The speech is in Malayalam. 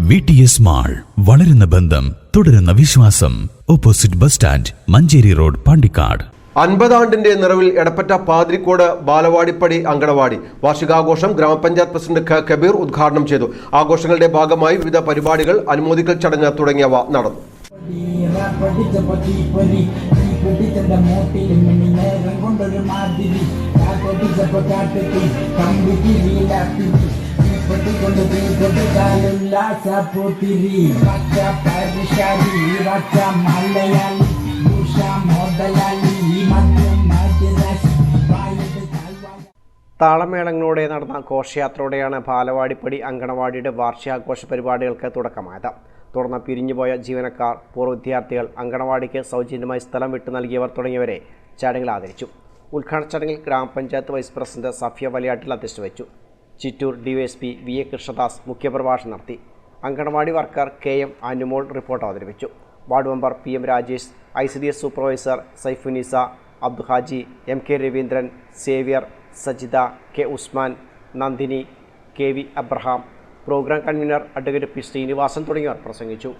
VTS മാൾ, വളരുന്ന ബന്ധം, തുടരുന്ന വിശ്വാസം. Opposite bus stand, Manjeri road, Pandikkad. 50 നിറവിൽ എടപ്പറ്റ പാതിരിക്കോട് ബാലവാടിപ്പടി അങ്കണവാടി വാർഷികാഘോഷം ഗ്രാമപഞ്ചായത്ത് പ്രസിഡന്റ് കബീർ ഉദ്ഘാടനം ചെയ്തു. ആഘോഷങ്ങളുടെ ഭാഗമായി വിവിധ പരിപാടികൾ, അനുമോദിക്കൽ ചടങ്ങ് തുടങ്ങിയവ നടന്നു. താളമേളങ്ങളോടെ നടന്ന ഘോഷയാത്രയോടെയാണ് ബാലവാടിപ്പടി അങ്കണവാടിയുടെ വാർഷികാഘോഷ പരിപാടികൾക്ക് തുടക്കമായത്. തുടർന്ന് പിരിഞ്ഞുപോയ ജീവനക്കാർ, പൂർവ്വ വിദ്യാർത്ഥികൾ, അങ്കണവാടിക്ക് സൗജന്യമായി സ്ഥലം വിട്ടു നൽകിയവർ തുടങ്ങിയവരെ ചടങ്ങിൽ ആദരിച്ചു. ഉദ്ഘാടന ചടങ്ങിൽ ഗ്രാമപഞ്ചായത്ത് വൈസ് പ്രസിഡന്റ് സഫിയ വലിയാട്ടിൽ അധ്യക്ഷത വഹിച്ചു. ചിറ്റൂർ ഡിവൈഎസ്പി VA കൃഷ്ണദാസ് മുഖ്യപ്രഭാഷണം നടത്തി. Anganwadi worker KM Anumol report അവതരിപ്പിച്ചു. Ward member PM Rajesh, ICDS supervisor Saifunisa, Abduhaji, MK Raveendran, Xavier, Sajitha, K Usman, Nandini, KV Abraham, programme convener advocate P Srinivasan തുടങ്ങിയവർ പ്രസംഗിച്ചു.